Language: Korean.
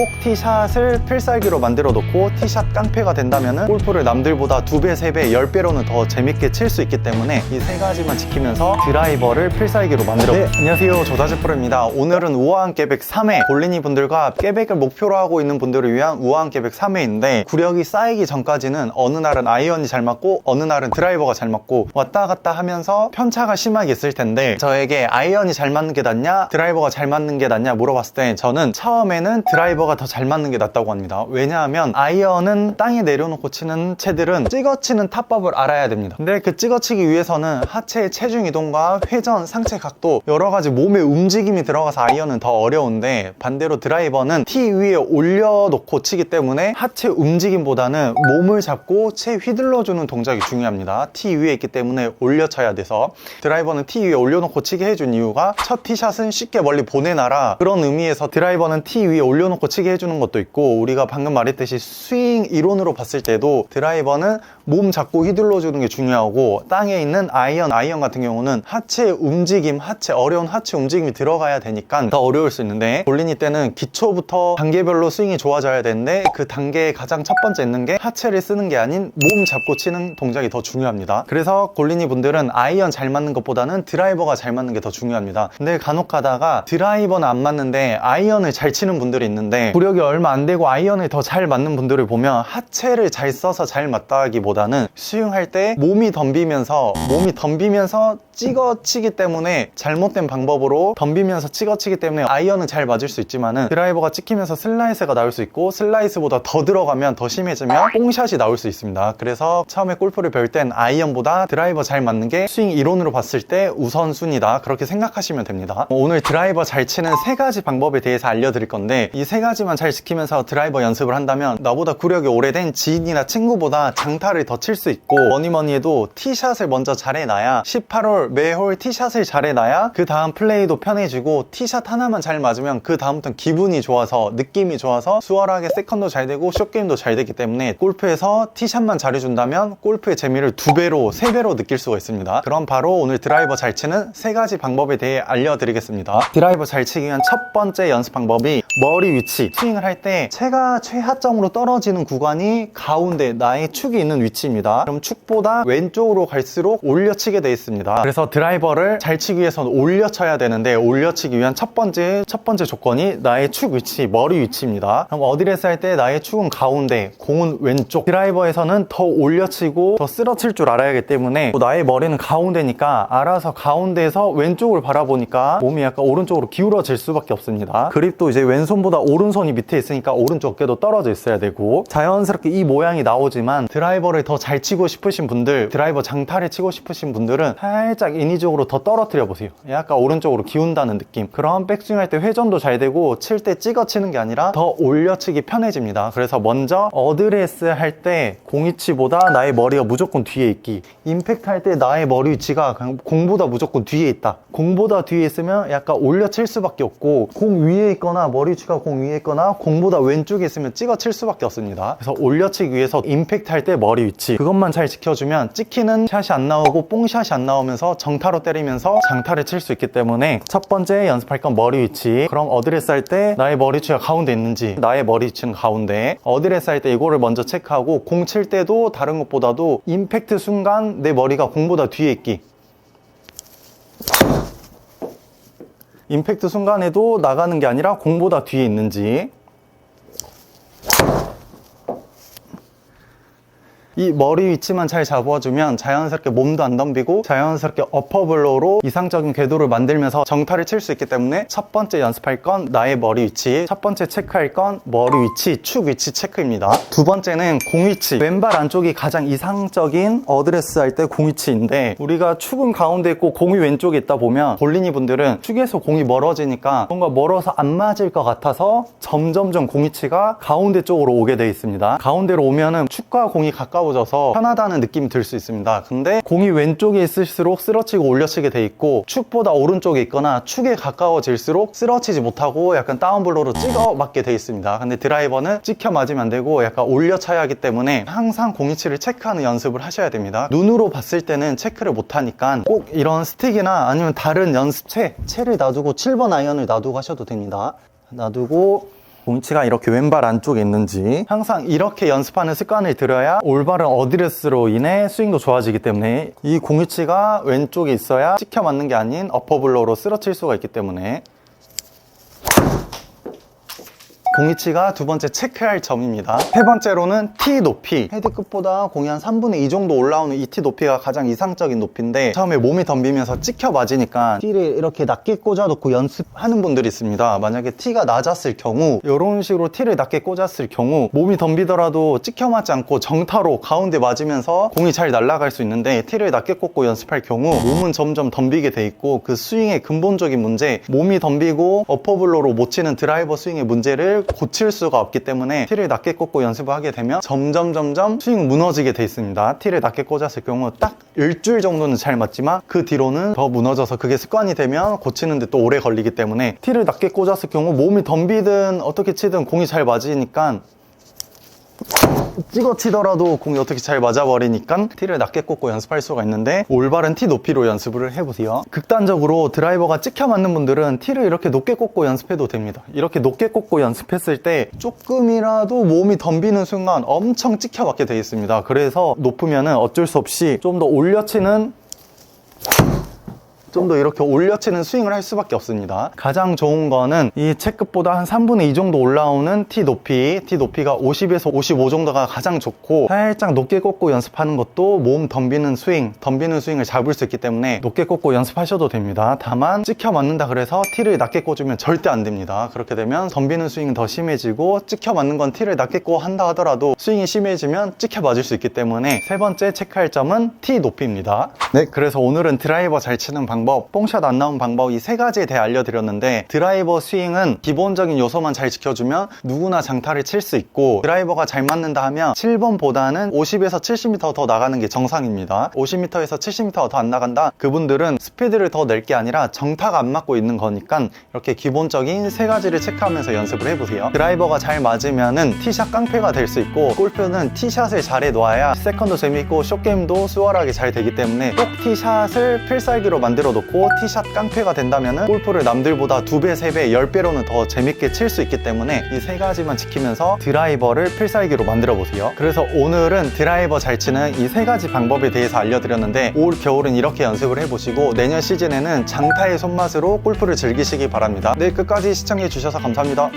꼭 티샷을 필살기로 만들어 놓고 티샷 깡패가 된다면은 골프를 남들보다 2배, 3배, 10배로는 더 재밌게 칠 수 있기 때문에 이 세 가지만 지키면서 드라이버를 필살기로 만들어. 네, 안녕하세요, 조다지 프로입니다. 오늘은 우아한 깨백 3회, 골린이 분들과 깨백을 목표로 하고 있는 분들을 위한 우아한 깨백 3회인데, 구력이 쌓이기 전까지는 어느 날은 아이언이 잘 맞고 어느 날은 드라이버가 잘 맞고 왔다 갔다 하면서 편차가 심하게 있을 텐데, 저에게 아이언이 잘 맞는 게 낫냐 드라이버가 잘 맞는 게 낫냐 물어봤을 때 저는 처음에는 드라이버가 더 잘 맞는 게 낫다고 합니다. 왜냐하면 아이언은 땅에 내려놓고 치는 채들은 찍어치는 타법을 알아야 됩니다. 근데 그 찍어치기 위해서는 하체의 체중 이동과 회전, 상체 각도, 여러가지 몸의 움직임이 들어가서 아이언은 더 어려운데, 반대로 드라이버는 티 위에 올려놓고 치기 때문에 하체 움직임보다는 몸을 잡고 채 휘둘러주는 동작이 중요합니다. 티 위에 있기 때문에 올려쳐야 돼서 드라이버는 티 위에 올려놓고 치게 해준 이유가 첫 티샷은 쉽게 멀리 보내놔라, 그런 의미에서 드라이버는 티 위에 올려놓고 치게 해주는 것도 있고, 우리가 방금 말했듯이 스윙 이론으로 봤을 때도 드라이버는 몸 잡고 휘둘러주는 게 중요하고, 땅에 있는 아이언 같은 경우는 하체 움직임, 어려운 하체 움직임이 들어가야 되니까 더 어려울 수 있는데, 골린이 때는 기초부터 단계별로 스윙이 좋아져야 되는데, 그 단계의 가장 첫 번째 있는 게 하체를 쓰는 게 아닌 몸 잡고 치는 동작이 더 중요합니다. 그래서 골린이 분들은 아이언 잘 맞는 것보다는 드라이버가 잘 맞는 게 더 중요합니다. 근데 간혹 가다가 드라이버는 안 맞는데 아이언을 잘 치는 분들이 있는데, 구력이 얼마 안 되고 아이언을 더 잘 맞는 분들을 보면 하체를 잘 써서 잘 맞다기보다는 스윙할 때 몸이 덤비면서 찍어치기 때문에, 잘못된 방법으로 덤비면서 찍어치기 때문에 아이언은 잘 맞을 수 있지만은 드라이버가 찍히면서 슬라이스가 나올 수 있고, 슬라이스보다 더 들어가면, 더 심해지면 뽕샷이 나올 수 있습니다. 그래서 처음에 골프를 배울 땐 아이언보다 드라이버 잘 맞는 게 스윙 이론으로 봤을 때 우선순위다, 그렇게 생각하시면 됩니다. 오늘 드라이버 잘 치는 3가지 방법에 대해서 알려드릴 건데, 이 3가지만 잘 지키면서 드라이버 연습을 한다면 나보다 구력이 오래된 지인이나 친구보다 장타를 더 칠 수 있고, 뭐니 해도 티샷을 먼저 잘해놔야, 18홀 매홀 티샷을 잘해놔야 그 다음 플레이도 편해지고, 티샷 하나만 잘 맞으면 그 다음부터는 기분이 좋아서, 느낌이 좋아서 수월하게 세컨도 잘 되고 숏게임도 잘 되기 때문에, 골프에서 티샷만 잘해준다면 골프의 재미를 2배로 3배로 느낄 수가 있습니다. 그럼 바로 오늘 드라이버 잘 치는 3가지 방법에 대해 알려드리겠습니다. 드라이버 잘 치기 위한 첫 번째 연습 방법이 머리 위치. 스윙을 할 때 채가 최하점으로 떨어지는 구간이 가운데 나의 축이 있는 위치입니다. 그럼 축보다 왼쪽으로 갈수록 올려치게 되어 있습니다. 그래서 드라이버를 잘 치기 위해서는 올려쳐야 되는데, 올려치기 위한 첫 번째 조건이 나의 축 위치, 머리 위치입니다. 그럼 어드레스 할 때 나의 축은 가운데, 공은 왼쪽. 드라이버에서는 더 올려치고 더 쓸어칠 줄 알아야 하기 때문에, 나의 머리는 가운데니까 알아서 가운데에서 왼쪽을 바라보니까 몸이 약간 오른쪽으로 기울어질 수밖에 없습니다. 그립도 이제 왼손보다 오른손이 밑에 있으니까 오른쪽 어깨도 떨어져 있어야 되고, 자연스럽게 이 모양이 나오지만, 드라이버를 더 잘 치고 싶으신 분들, 드라이버 장타를 치고 싶으신 분들은 살짝 인위적으로 더 떨어뜨려 보세요. 약간 오른쪽으로 기운다는 느낌. 그럼 백스윙 할 때 회전도 잘 되고, 칠 때 찍어 치는 게 아니라 더 올려치기 편해집니다. 그래서 먼저 어드레스 할 때 공위치보다 나의 머리가 무조건 뒤에 있기, 임팩트 할 때 나의 머리 위치가 그냥 공보다 무조건 뒤에 있다. 공보다 뒤에 있으면 약간 올려칠 수밖에 없고, 공 위에 있거나 머리 위치가 공 위에 있거나 공보다 왼쪽에 있으면 찍어 칠 수밖에 없습니다. 그래서 올려치기 위해서 임팩트 할 때 머리 위치, 그것만 잘 지켜주면 찍히는 샷이 안 나오고 뽕샷이 안 나오면서 정타로 때리면서 장타를 칠 수 있기 때문에, 첫 번째 연습할 건 머리 위치. 그럼 어드레스 할 때 나의 머리 위치가 가운데 있는지, 나의 머리 위치는 가운데, 어드레스 할 때 이거를 먼저 체크하고, 공 칠 때도 다른 것보다도 임팩트 순간 내 머리가 공보다 뒤에 있기, 임팩트 순간에도 나가는 게 아니라 공보다 뒤에 있는지, 이 머리 위치만 잘 잡아주면 자연스럽게 몸도 안 덤비고 자연스럽게 어퍼블로우로 이상적인 궤도를 만들면서 정타를 칠 수 있기 때문에, 첫 번째 연습할 건 나의 머리 위치, 첫 번째 체크할 건 머리 위치, 축 위치 체크입니다. 두 번째는 공 위치. 왼발 안쪽이 가장 이상적인 어드레스 할 때 공 위치인데, 우리가 축은 가운데 있고 공이 왼쪽에 있다 보면, 볼리니 분들은 축에서 공이 멀어지니까 뭔가 멀어서 안 맞을 것 같아서 점점점 공 위치가 가운데 쪽으로 오게 되어 있습니다. 가운데로 오면은 축과 공이 가까워져서 편하다는 느낌이 들 수 있습니다. 근데 공이 왼쪽에 있을수록 쓰러치고 올려치게 돼 있고, 축보다 오른쪽에 있거나 축에 가까워질수록 쓰러치지 못하고 약간 다운블로로 찍어 맞게 돼 있습니다. 근데 드라이버는 찍혀 맞으면 안 되고 약간 올려쳐야 하기 때문에 항상 공위치를 체크하는 연습을 하셔야 됩니다. 눈으로 봤을 때는 체크를 못하니까 꼭 이런 스틱이나 아니면 다른 연습채를 놔두고 7번 아이언을 놔두고 하셔도 됩니다. 놔두고 공치가 이렇게 왼발 안쪽에 있는지 항상 이렇게 연습하는 습관을 들여야 올바른 어드레스로 인해 스윙도 좋아지기 때문에 이 공치가 왼쪽에 있어야 찍혀 맞는 게 아닌 어퍼블로로 쓰러칠 수가 있기 때문에 공이치가 두 번째 체크할 점입니다. 세 번째로는 티 높이. 헤드 끝보다 공이 한 3분의 2 정도 올라오는 이 티 높이가 가장 이상적인 높이인데 처음에 몸이 덤비면서 찍혀 맞으니까 티를 이렇게 낮게 꽂아놓고 연습하는 분들이 있습니다. 만약에 티가 낮았을 경우 이런 식으로 티를 낮게 꽂았을 경우 몸이 덤비더라도 찍혀 맞지 않고 정타로 가운데 맞으면서 공이 잘 날아갈 수 있는데 티를 낮게 꽂고 연습할 경우 몸은 점점 덤비게 돼 있고 그 스윙의 근본적인 문제, 몸이 덤비고 어퍼블로로 못 치는 드라이버 스윙의 문제를 고칠 수가 없기 때문에 티를 낮게 꽂고 연습을 하게 되면 점점 스윙 무너지게 돼 있습니다. 티를 낮게 꽂았을 경우 딱 일주일 정도는 잘 맞지만 그 뒤로는 더 무너져서 그게 습관이 되면 고치는데 또 오래 걸리기 때문에 티를 낮게 꽂았을 경우 몸이 덤비든 어떻게 치든 공이 잘 맞으니까 찍어 치더라도 공이 어떻게 잘 맞아버리니까 티를 낮게 꽂고 연습할 수가 있는데 올바른 티 높이로 연습을 해보세요. 극단적으로 드라이버가 찍혀 맞는 분들은 티를 이렇게 높게 꽂고 연습해도 됩니다. 이렇게 높게 꽂고 연습했을 때 조금이라도 몸이 덤비는 순간 엄청 찍혀 맞게 되어 있습니다. 그래서 높으면은 어쩔 수 없이 좀 더 올려치는 좀 더 이렇게 올려치는 스윙을 할 수밖에 없습니다. 가장 좋은 거는 이 채끝보다 한 3분의 2 정도 올라오는 티 높이가 50에서 55 정도가 가장 좋고 살짝 높게 꽂고 연습하는 것도 몸 덤비는 스윙을 잡을 수 있기 때문에 높게 꽂고 연습하셔도 됩니다. 다만 찍혀 맞는다 그래서 티를 낮게 꽂으면 절대 안 됩니다. 그렇게 되면 덤비는 스윙은 더 심해지고 찍혀 맞는 건 티를 낮게 꽂고 한다 하더라도 스윙이 심해지면 찍혀 맞을 수 있기 때문에 세 번째 체크할 점은 티 높이입니다. 네, 그래서 오늘은 드라이버 잘 치는 방법, 뽕샷 안 나온 방법 이 세 가지에 대해 알려드렸는데 드라이버 스윙은 기본적인 요소만 잘 지켜주면 누구나 장타를 칠 수 있고 드라이버가 잘 맞는다 하면 7번보다는 50에서 70m 더 나가는 게 정상입니다. 50m에서 70m 더 안 나간다? 그분들은 스피드를 더 낼 게 아니라 정타가 안 맞고 있는 거니까 이렇게 기본적인 세 가지를 체크하면서 연습을 해보세요. 드라이버가 잘 맞으면은 티샷 깡패가 될 수 있고 골프는 티샷을 잘해 놓아야 세컨도 재밌고 숏게임도 수월하게 잘 되기 때문에 꼭 티샷을 필살기로 만들어 놓고 티샷 깡패가 된다면 골프를 남들보다 2배, 3배, 10배로는 더 재밌게 칠 수 있기 때문에 이 세 가지만 지키면서 드라이버를 필살기로 만들어 보세요. 그래서 오늘은 드라이버 잘 치는 이 세 가지 방법에 대해서 알려드렸는데 올 겨울은 이렇게 연습을 해보시고 내년 시즌에는 장타의 손맛으로 골프를 즐기시기 바랍니다. 네, 끝까지 시청해 주셔서 감사합니다.